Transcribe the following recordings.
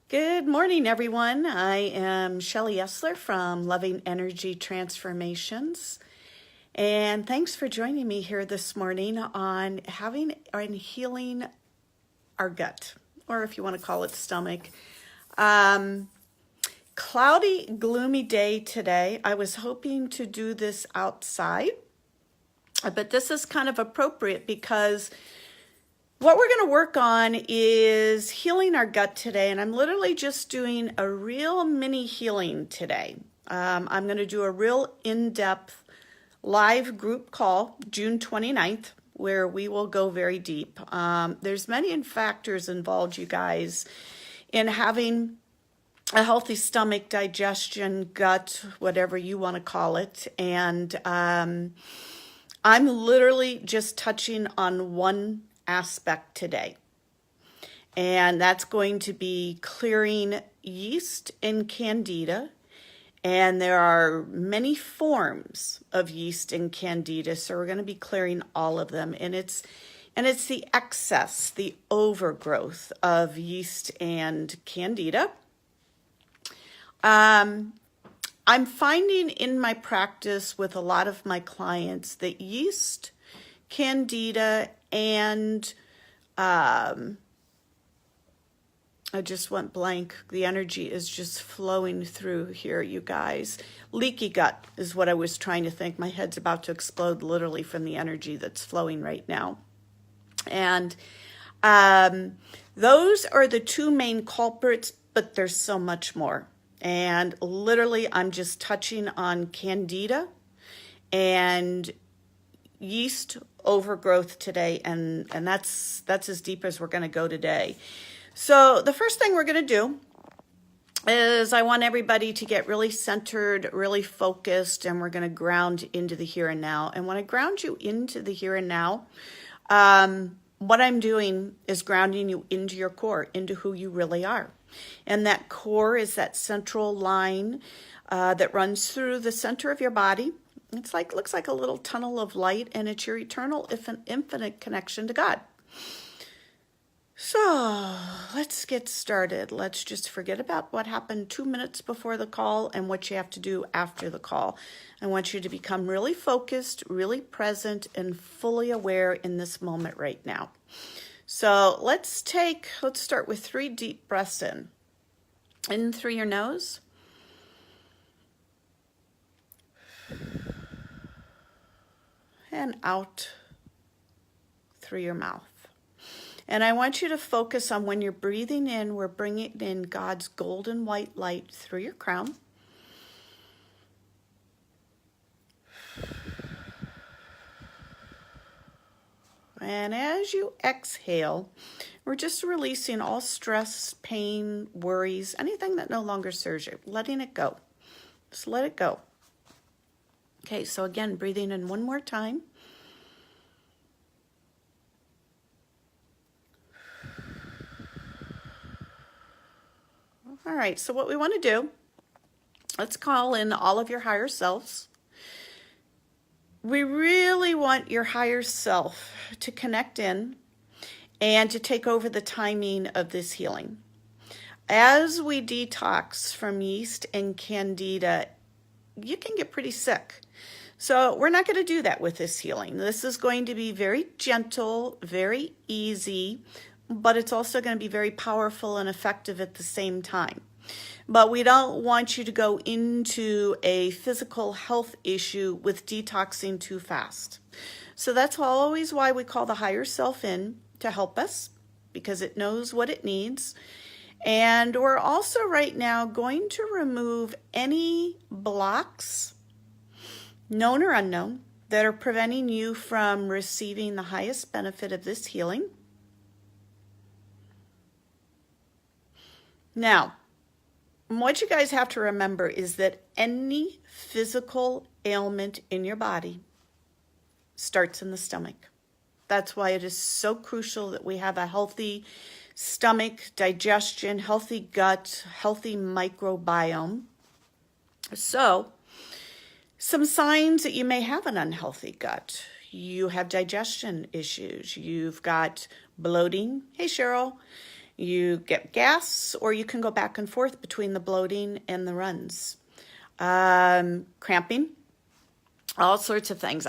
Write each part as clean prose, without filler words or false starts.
Good morning, everyone. I am Shelley Esler from Loving Energy Transformations. And thanks for joining me here this morning on having and healing our gut, or if you want to call it stomach. Cloudy, gloomy day today. I was hoping to do this outside, but this is kind of appropriate because what we're going to work on is healing our gut today, and I'm literally just doing a real mini healing today. I'm going to do a real in-depth live group call June 29th, where we will go very deep. There's many factors involved, you guys, in having a healthy stomach, digestion, gut, whatever you want to call it, and I'm literally just touching on one aspect today, and that's going to be clearing yeast and candida. And there are many forms of yeast and candida, so we're going to be clearing all of them. And it's the excess, the overgrowth of yeast and candida. I'm finding in my practice with a lot of my clients that yeast, candida, and I just went blank. The energy is just flowing through here, you guys. Leaky gut is what I was trying to think. My head's about to explode literally from the energy that's flowing right now. And those are the two main culprits, but there's so much more. And literally, I'm just touching on candida and yeast overgrowth today, and that's as deep as we're going to go today. So the first thing we're going to do is I want everybody to get really centered, really focused, and we're going to ground into the here and now. And when I ground you into the here and now, what I'm doing is grounding you into your core, into who you really are. And that core is that central line that runs through the center of your body. It's looks like a little tunnel of light, and it's your eternal, if an infinite connection to God. So let's get started. Let's just forget about what happened 2 minutes before the call and what you have to do after the call. I want you to become really focused, really present, and fully aware in this moment right now. So let's start with 3 deep breaths in. In through your nose. And out through your mouth. And I want you to focus on when you're breathing in, we're bringing in God's golden white light through your crown. And as you exhale, we're just releasing all stress, pain, worries, anything that no longer serves you, letting it go. Just let it go. Okay, so again, breathing in one more time. All right, so what we want to do, let's call in all of your higher selves. We really want your higher self to connect in and to take over the timing of this healing. As we detox from yeast and candida, you can get pretty sick. So we're not going to do that with this healing. This is going to be very gentle, very easy, but it's also going to be very powerful and effective at the same time. But we don't want you to go into a physical health issue with detoxing too fast. So that's always why we call the higher self in to help us, because it knows what it needs. And we're also right now going to remove any blocks, known or unknown, that are preventing you from receiving the highest benefit of this healing. Now, what you guys have to remember is that any physical ailment in your body starts in the stomach. That's why it is so crucial that we have a healthy stomach, digestion, healthy gut, healthy microbiome. So, some signs that you may have an unhealthy gut. You have digestion issues. You've got bloating. Hey, Cheryl. You get gas, or you can go back and forth between the bloating and the runs. Cramping, all sorts of things.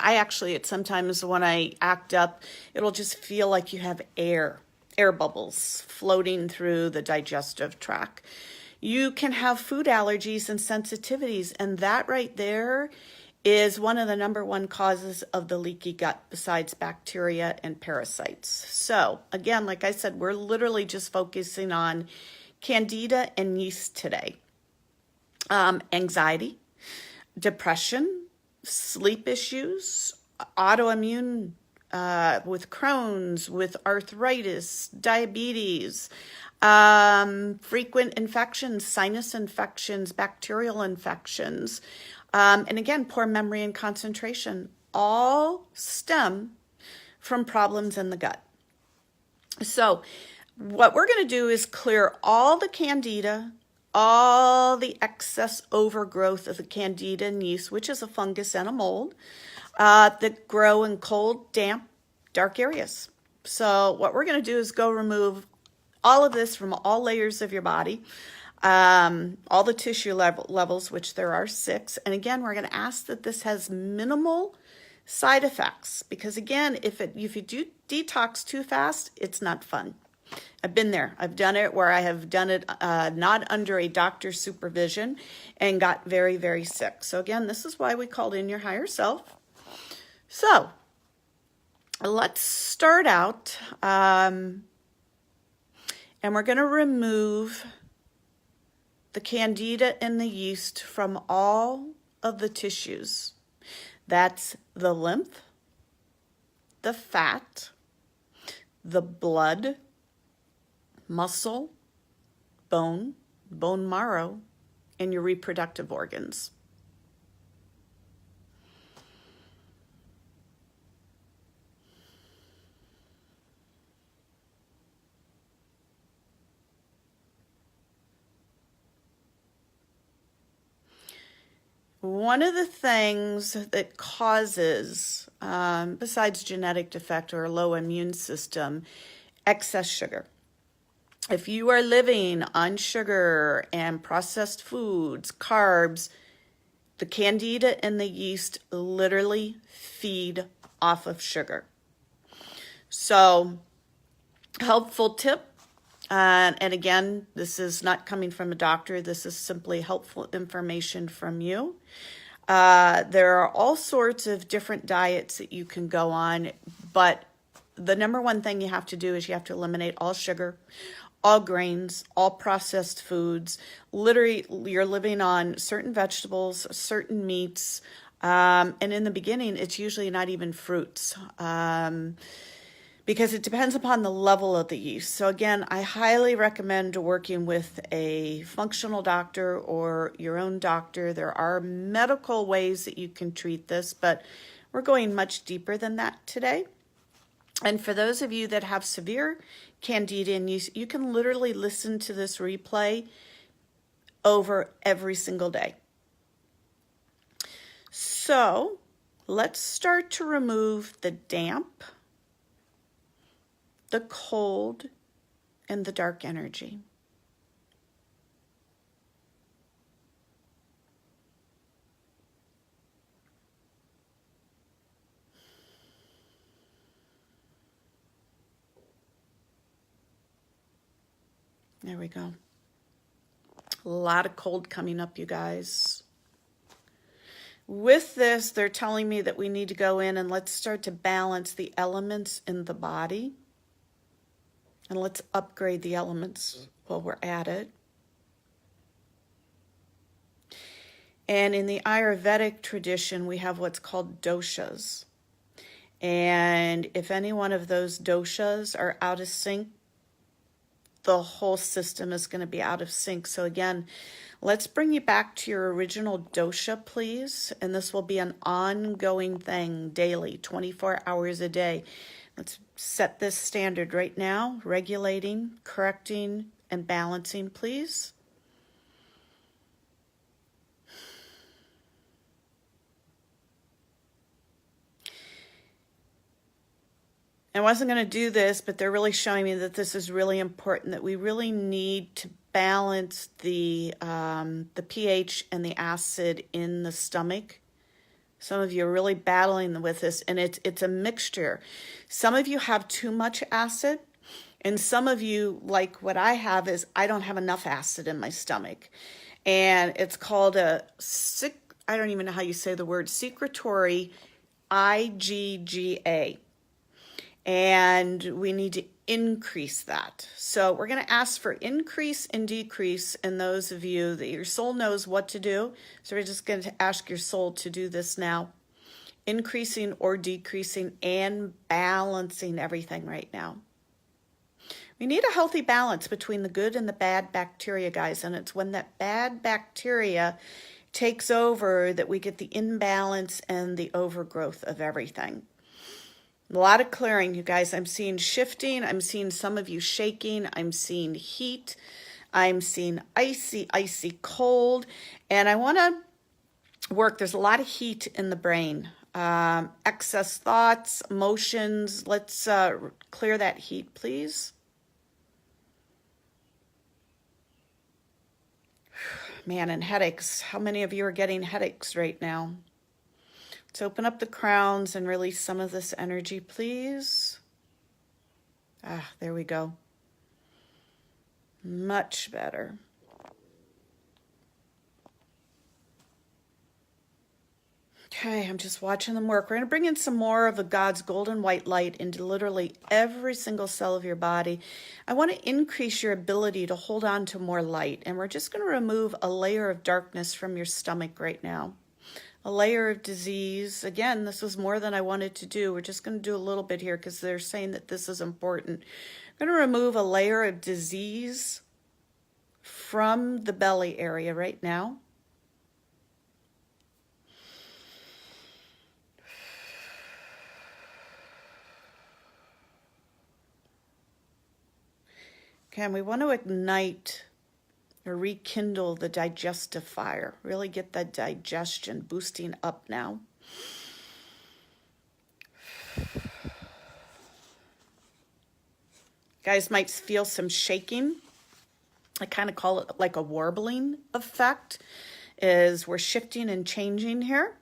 Sometimes when I act up, it'll just feel like you have air bubbles floating through the digestive tract. You can have food allergies and sensitivities, and that right there is one of the number one causes of the leaky gut besides bacteria and parasites. So again, like I said, we're literally just focusing on candida and yeast today. Anxiety, depression, sleep issues, autoimmune with Crohn's, with arthritis, diabetes, frequent infections, sinus infections, bacterial infections, and again, poor memory and concentration, all stem from problems in the gut. So what we're going to do is clear all the candida, all the excess overgrowth of the candida and yeast, which is a fungus and a mold, that grow in cold, damp, dark areas. So what we're going to do is go remove all of this from all layers of your body, all the tissue levels, which there are 6. And again, we're going to ask that this has minimal side effects, because again, if you do detox too fast, it's not fun. I've been there. I've done it where I have done it not under a doctor's supervision and got very, very sick. So again, this is why we called in your higher self. So let's start out, and we're going to remove the candida and the yeast from all of the tissues. That's the lymph, the fat, the blood, muscle, bone marrow, and your reproductive organs. One of the things that causes, besides genetic defect or a low immune system, excess sugar. If you are living on sugar and processed foods, carbs, the candida and the yeast literally feed off of sugar. So, helpful tip. And again, this is not coming from a doctor. This is simply helpful information from you. There are all sorts of different diets that you can go on, but the number one thing you have to do is you have to eliminate all sugar, all grains, all processed foods. Literally, you're living on certain vegetables, certain meats, and in the beginning, it's usually not even fruits. Because it depends upon the level of the yeast. So again, I highly recommend working with a functional doctor or your own doctor. There are medical ways that you can treat this, but we're going much deeper than that today. And for those of you that have severe candida and yeast, you can literally listen to this replay over every single day. So let's start to remove the damp, the cold, and the dark energy. There we go. A lot of cold coming up, you guys. With this, they're telling me that we need to go in and let's start to balance the elements in the body. And let's upgrade the elements while we're at it. And in the Ayurvedic tradition, we have what's called doshas. And if any one of those doshas are out of sync, the whole system is going to be out of sync. So again, let's bring you back to your original dosha, please. And this will be an ongoing thing daily, 24 hours a day. Let's set this standard right now, regulating, correcting, and balancing, please. I wasn't going to do this, but they're really showing me that this is really important, that we really need to balance the pH and the acid in the stomach. Some of you are really battling with this, and it's a mixture. Some of you have too much acid, and some of you, like what I have, is I don't have enough acid in my stomach. And it's called I don't even know how you say the word, secretory IgGA. And we need to increase that. So we're going to ask for increase and decrease in those of you that your soul knows what to do. So we're just going to ask your soul to do this now. Increasing or decreasing and balancing everything right now. We need a healthy balance between the good and the bad bacteria, guys. And it's when that bad bacteria takes over that we get the imbalance and the overgrowth of everything. A lot of clearing, you guys. I'm seeing shifting. I'm seeing some of you shaking. I'm seeing heat. I'm seeing icy cold. And I want to work. There's a lot of heat in the brain. Excess thoughts, emotions. Let's clear that heat, please. Man, and headaches. How many of you are getting headaches right now? Let's open up the crowns and release some of this energy, please. There we go. Much better. Okay, I'm just watching them work. We're going to bring in some more of the God's golden white light into literally every single cell of your body. I want to increase your ability to hold on to more light. And we're just going to remove a layer of darkness from your stomach right now. A layer of disease. Again, this was more than I wanted to do. We're just going to do a little bit here because they're saying that this is important. I'm going to remove a layer of disease from the belly area right now. Okay, and we want to ignite or rekindle the digestive fire. Really get that digestion boosting up now. Guys might feel some shaking. I kind of call it like a warbling effect, as we're shifting and changing here.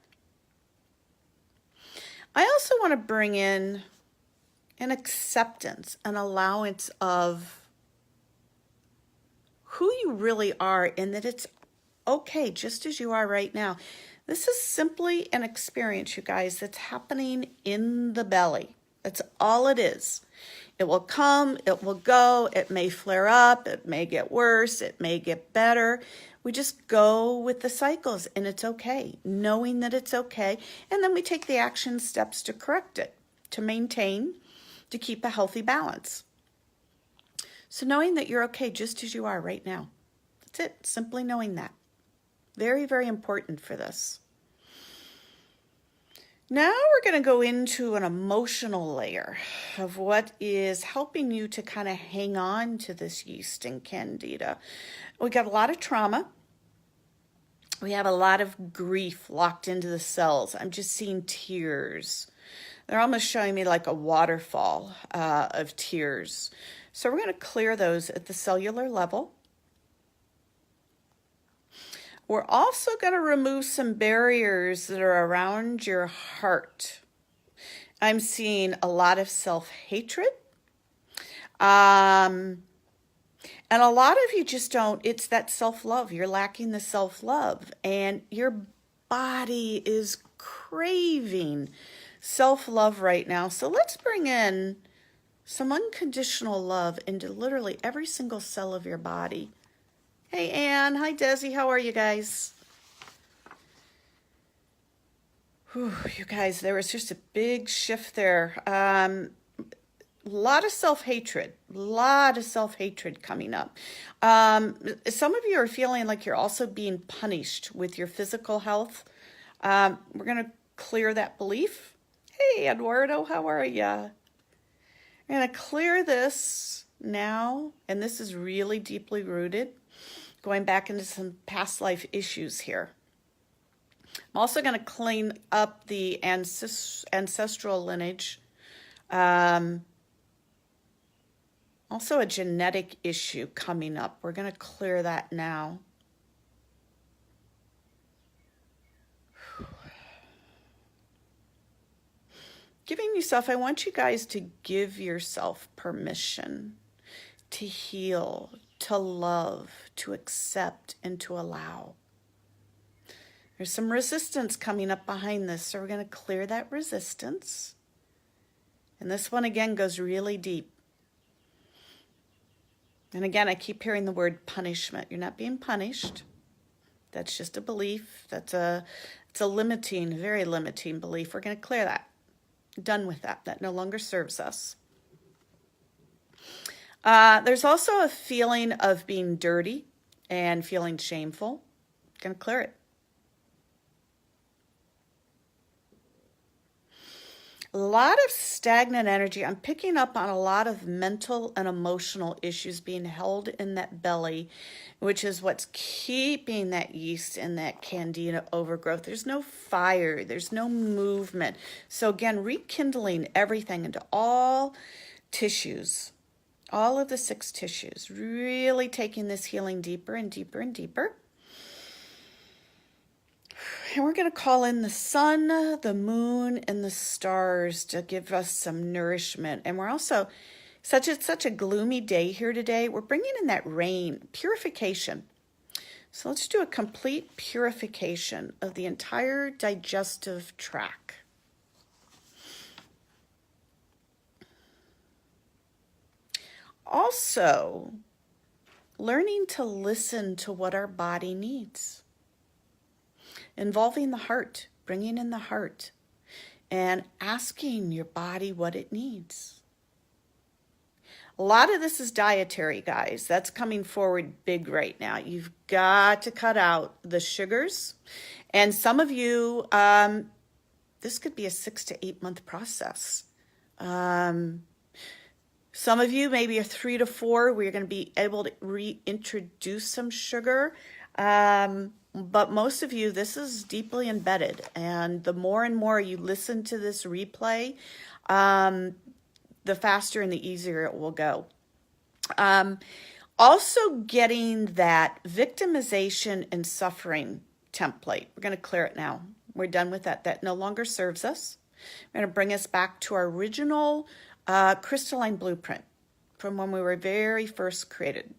I also want to bring in an acceptance, an allowance of who you really are, and that it's okay just as you are right now. This is simply an experience, you guys, that's happening in the belly. That's all it is. It will come, it will go, it may flare up, it may get worse, it may get better. We just go with the cycles, and it's okay, knowing that it's okay, and then we take the action steps to correct it, to maintain, to keep a healthy balance. So knowing that you're okay just as you are right now. That's it. Simply knowing that. Very, very important for this. Now we're going to go into an emotional layer of what is helping you to kind of hang on to this yeast and candida. We got a lot of trauma. We have a lot of grief locked into the cells. I'm just seeing tears. They're almost showing me like a waterfall of tears. So we're going to clear those at the cellular level. We're also going to remove some barriers that are around your heart. I'm seeing a lot of self-hatred. And a lot of you just don't, it's that self-love. You're lacking the self-love. And your body is craving self-love right now. So let's bring in some unconditional love into literally every single cell of your body. Hey, Anne. Hi, Desi. How are you guys? Whew, you guys, there was just a big shift there. A lot of self-hatred. A lot of self-hatred coming up. Some of you are feeling like you're also being punished with your physical health. We're going to clear that belief. Hey, Eduardo. How are you? I'm going to clear this now, and this is really deeply rooted, going back into some past life issues here. I'm also going to clean up the ancestral lineage Also a genetic issue coming up. We're going to clear that now. Giving yourself, I want you guys to give yourself permission to heal, to love, to accept, and to allow. There's some resistance coming up behind this, so we're going to clear that resistance. And this one again goes really deep. And again, I keep hearing the word punishment. You're not being punished. That's just a belief. It's a limiting, very limiting belief. We're going to clear that. Done with that. That no longer serves us. There's also a feeling of being dirty and feeling shameful. Going to clear it. A lot of stagnant energy. I'm picking up on a lot of mental and emotional issues being held in that belly, which is what's keeping that yeast and that candida overgrowth. There's no fire. There's no movement. So again, rekindling everything into all tissues, all of the 6 tissues, really taking this healing deeper and deeper and deeper. And we're going to call in the sun, the moon, and the stars to give us some nourishment. And we're also, it's such a gloomy day here today. We're bringing in that rain, purification. So let's do a complete purification of the entire digestive tract. Also, learning to listen to what our body needs. Involving the heart, bringing in the heart, and asking your body what it needs. A lot of this is dietary, guys. That's coming forward big right now. You've got to cut out the sugars. And some of you, this could be a 6 to 8 month process. Some of you, maybe a 3 to 4, where you're going to be able to reintroduce some sugar. But most of you, this is deeply embedded. And the more and more you listen to this replay, the faster and the easier it will go. Also getting that victimization and suffering template. We're going to clear it now. We're done with that. That no longer serves us. We're going to bring us back to our original crystalline blueprint from when we were very first created.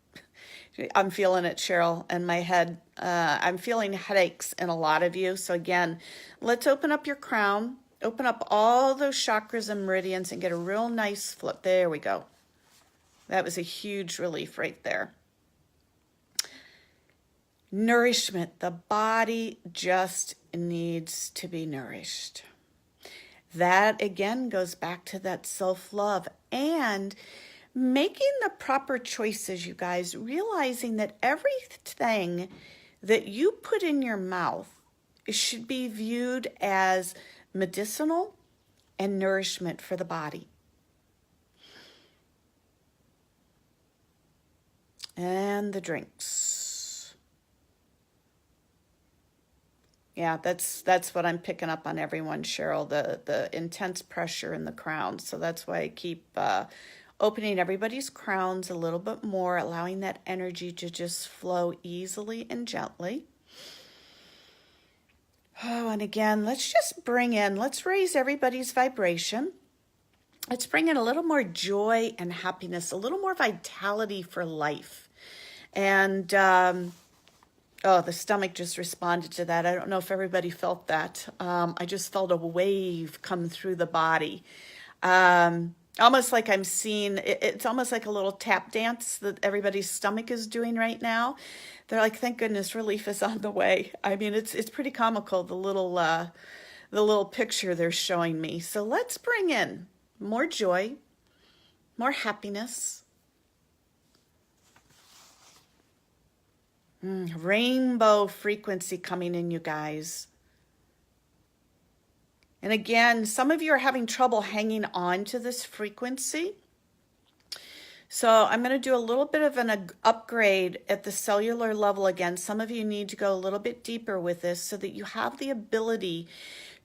I'm feeling it, Cheryl, in my head. I'm feeling headaches in a lot of you. So again, let's open up your crown, open up all those chakras and meridians and get a real nice flip. There we go. That was a huge relief right there. Nourishment. The body just needs to be nourished. That again goes back to that self-love and making the proper choices, you guys, realizing that everything that you put in your mouth should be viewed as medicinal and nourishment for the body. And the drinks. Yeah, that's what I'm picking up on everyone, Cheryl, the intense pressure in the crown. So that's why I keep opening everybody's crowns a little bit more, allowing that energy to just flow easily and gently. Oh, and again, let's raise everybody's vibration. Let's bring in a little more joy and happiness, a little more vitality for life. And, the stomach just responded to that. I don't know if everybody felt that. I just felt a wave come through the body. Almost like I'm seeing, it's almost like a little tap dance that everybody's stomach is doing right now. They're like, thank goodness relief is on the way. I mean, it's pretty comical, the little picture they're showing me. So let's bring in more joy, more happiness. Rainbow frequency coming in, you guys. And again, some of you are having trouble hanging on to this frequency. So I'm going to do a little bit of an upgrade at the cellular level again. Some of you need to go a little bit deeper with this so that you have the ability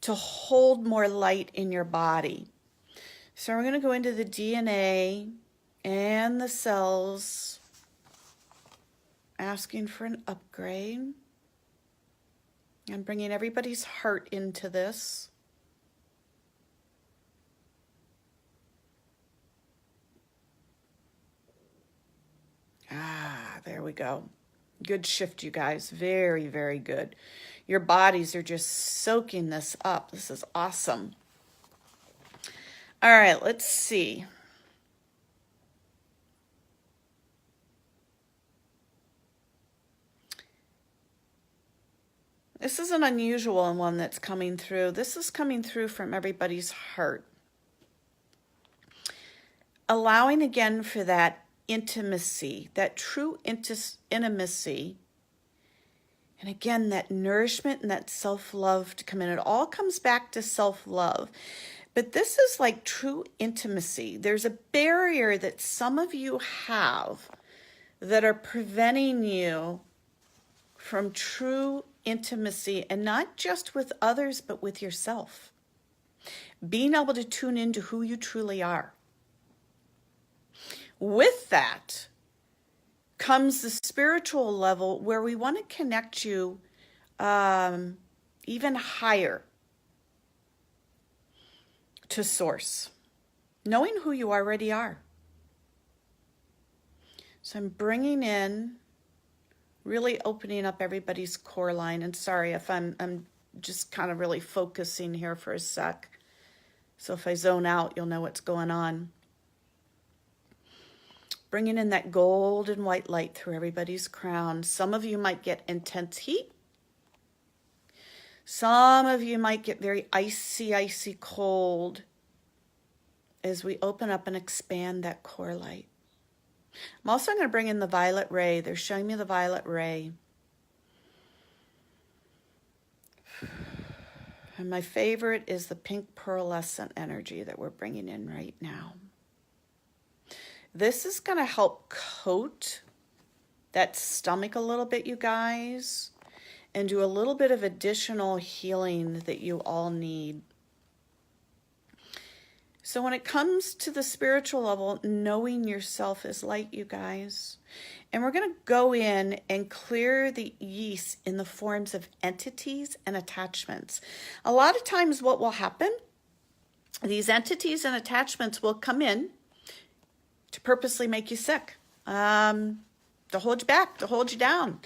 to hold more light in your body. So we're going to go into the DNA and the cells, asking for an upgrade. I'm bringing everybody's heart into this. There we go. Good shift, you guys. Very, very good. Your bodies are just soaking this up. This is awesome. All right, let's see. This is an unusual one that's coming through. This is coming through from everybody's heart. Allowing again for that intimacy, that true intimacy, and again, that nourishment and that self-love to come in. It all comes back to self-love. But this is like true intimacy. There's a barrier that some of you have that are preventing you from true intimacy, and not just with others, but with yourself. Being able to tune into who you truly are. With that comes the spiritual level where we want to connect you even higher to source, knowing who you already are. So I'm bringing in, really opening up everybody's core line. And sorry if I'm just kind of really focusing here for a sec. So if I zone out, you'll know what's going on. Bringing in that gold and white light through everybody's crown. Some of you might get intense heat. Some of you might get very icy, icy cold as we open up and expand that core light. I'm also going to bring in the violet ray. They're showing me the violet ray. And my favorite is the pink pearlescent energy that we're bringing in right now. This is going to help coat that stomach a little bit, you guys, and do a little bit of additional healing that you all need. So when it comes to the spiritual level, knowing yourself is light, you guys. And we're going to go in and clear the yeast in the forms of entities and attachments. A lot of times what will happen, these entities and attachments will come in to purposely make you sick, to hold you back, to hold you down.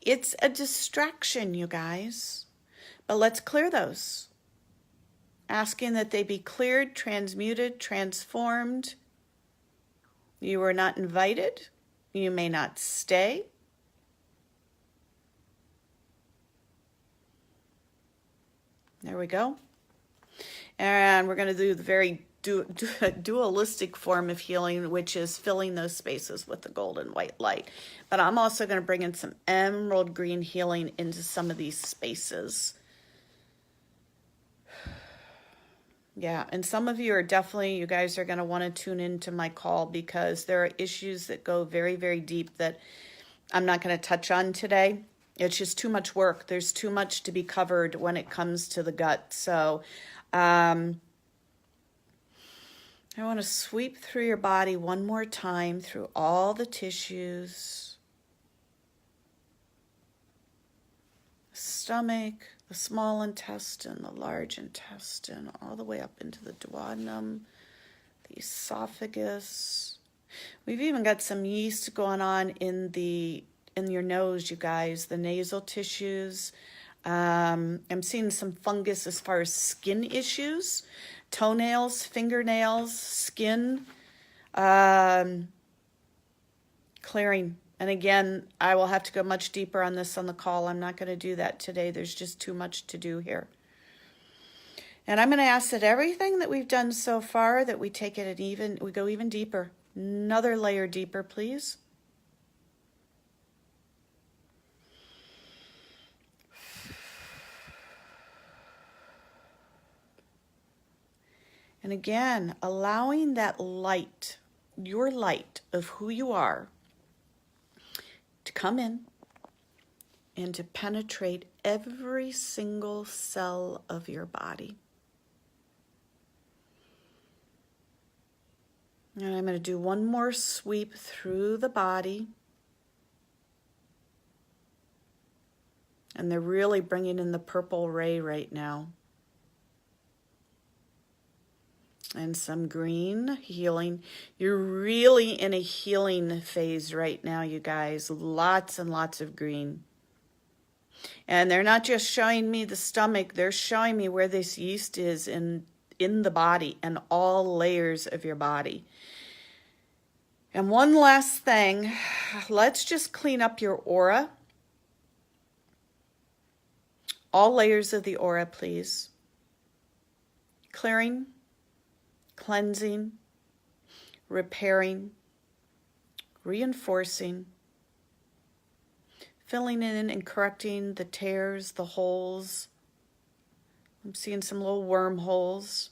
It's a distraction, you guys. But let's clear those. Asking that they be cleared, transmuted, transformed. You are not invited. You may not stay. There we go. And we're going to do the very dualistic form of healing, which is filling those spaces with the golden white light. But I'm also going to bring in some emerald green healing into some of these spaces. Yeah, and some of you are definitely, you guys are going to want to tune into my call because there are issues that go very, very deep that I'm not going to touch on today. It's just too much work. There's too much to be covered when it comes to the gut. So, I want to sweep through your body one more time, through all the tissues, the stomach, the small intestine, the large intestine, all the way up into the duodenum, the esophagus. We've even got some yeast going on in your nose, you guys, the nasal tissues. I'm seeing some fungus as far as skin issues. Toenails, fingernails, skin, clearing. And again, I will have to go much deeper on this on the call. I'm not going to do that today. There's just too much to do here. And I'm going to ask that everything that we've done so far, that we take it we go even deeper. Another layer deeper, please. And again, allowing that light, your light of who you are, to come in and to penetrate every single cell of your body. And I'm going to do one more sweep through the body. And they're really bringing in the purple ray right now. And some green healing. You're really in a healing phase right now, you guys. Lots and lots of green. And they're not just showing me the stomach, they're showing me where this yeast is in the body and all layers of your body. And one last thing, let's just clean up your aura. All layers of the aura, please. Clearing, cleansing, repairing, reinforcing, filling in and correcting the tears, the holes. I'm seeing some little wormholes.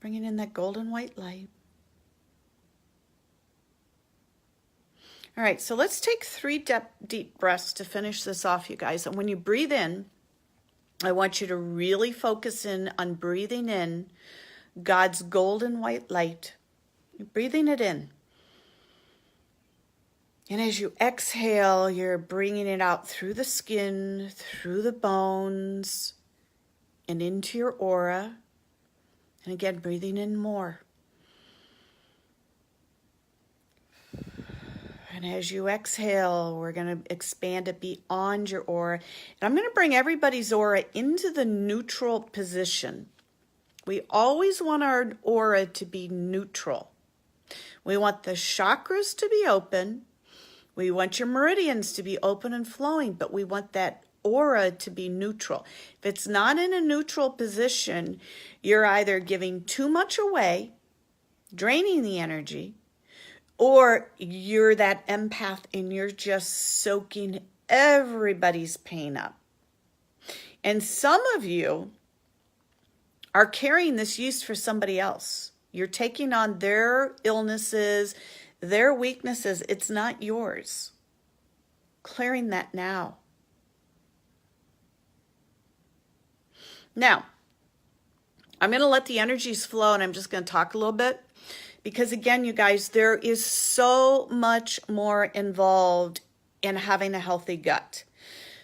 Bringing in that golden white light. All right, so let's take 3 deep breaths to finish this off, you guys. And when you breathe in, I want you to really focus in on breathing in God's golden white light. You're breathing it in. And as you exhale, you're bringing it out through the skin, through the bones, and into your aura. And again, breathing in more. And as you exhale, we're going to expand it beyond your aura. And I'm going to bring everybody's aura into the neutral position. We always want our aura to be neutral. We want the chakras to be open. We want your meridians to be open and flowing, but we want that aura to be neutral. If it's not in a neutral position, you're either giving too much away, draining the energy, or you're that empath and you're just soaking everybody's pain up. And some of you are carrying this yeast for somebody else. You're taking on their illnesses, their weaknesses. It's not yours. Clearing that now. Now, I'm going to let the energies flow and I'm just going to talk a little bit. Because again, you guys, there is so much more involved in having a healthy gut.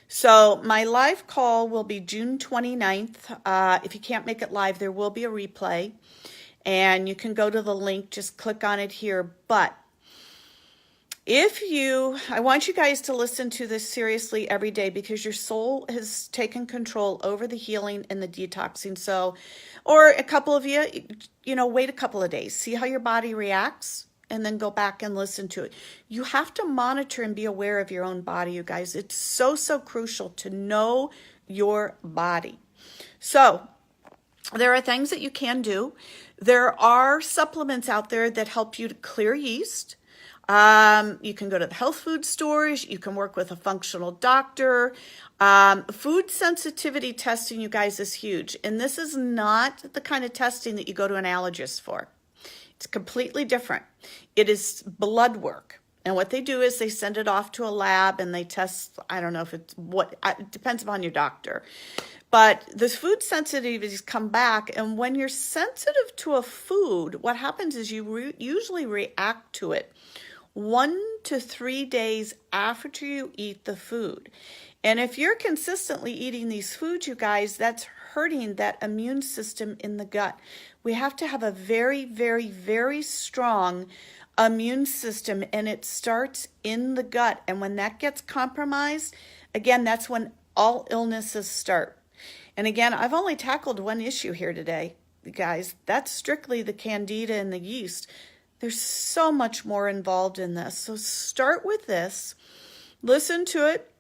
So my live call will be June 29th. If you can't make it live, there will be a replay. And you can go to the link, just click on it here. But I want you guys to listen to this seriously every day because your soul has taken control over the healing and the detoxing. So, or a couple of you, wait a couple of days, see how your body reacts, and then go back and listen to it. You have to monitor and be aware of your own body, you guys. It's so, so crucial to know your body. So there are things that you can do. There are supplements out there that help you to clear yeast. You can go to the health food stores. You can work with a functional doctor. Food sensitivity testing, you guys, is huge. And this is not the kind of testing that you go to an allergist for. It's completely different. It is blood work. And what they do is they send it off to a lab and they test, I don't know if it's it depends upon your doctor. But the food sensitivities come back, and when you're sensitive to a food, what happens is you usually react to it 1 to 3 days after you eat the food. And if you're consistently eating these foods, you guys, that's hurting that immune system in the gut. We have to have a very, very, very strong immune system, and it starts in the gut. And when that gets compromised, again, that's when all illnesses start. And again, I've only tackled one issue here today, guys. That's strictly the candida and the yeast. There's so much more involved in this. So start with this. Listen to it.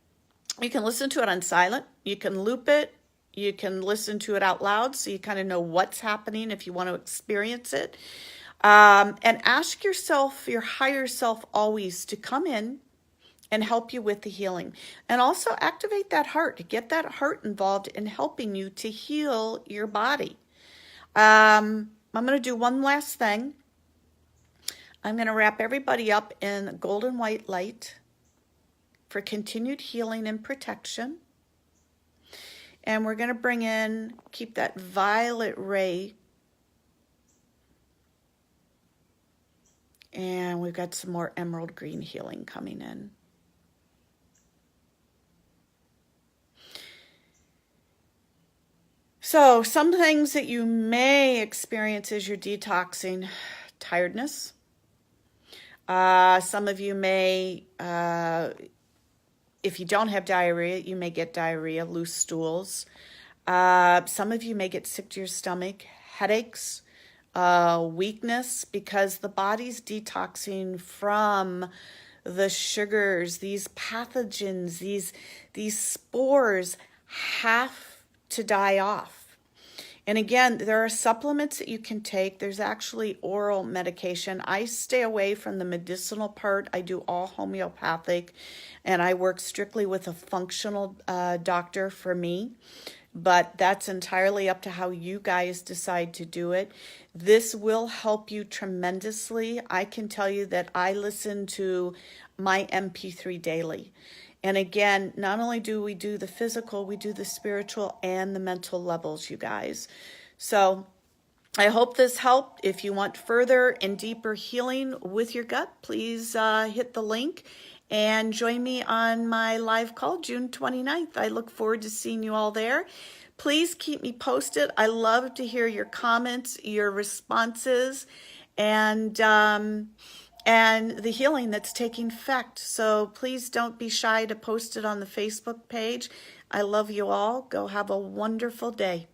You can listen to it on silent. You can loop it. You can listen to it out loud so you kind of know what's happening if you want to experience it. And ask yourself, your higher self, always to come in and help you with the healing. And also activate that heart. Get that heart involved in helping you to heal your body. I'm going to do one last thing. I'm going to wrap everybody up in golden white light for continued healing and protection. And we're going to keep that violet ray And we've got some more emerald green healing coming in. So some things that you may experience as you're detoxing: tiredness. Some of you may, if you don't have diarrhea, you may get diarrhea, loose stools. Some of you may get sick to your stomach, headaches, weakness, because the body's detoxing from the sugars, these pathogens, these spores have to die off. And again, there are supplements that you can take. There's actually oral medication. I stay away from the medicinal part. I do all homeopathic, and I work strictly with a functional doctor for me. But that's entirely up to how you guys decide to do it. This will help you tremendously. I can tell you that I listen to my MP3 daily. And again, not only do we do the physical, we do the spiritual and the mental levels, you guys. So I hope this helped. If you want further and deeper healing with your gut, please hit the link and join me on my live call June 29th. I look forward to seeing you all there. Please keep me posted. I love to hear your comments, your responses, and the healing that's taking effect. So please don't be shy to post it on the Facebook page. I love you all. Go have a wonderful day.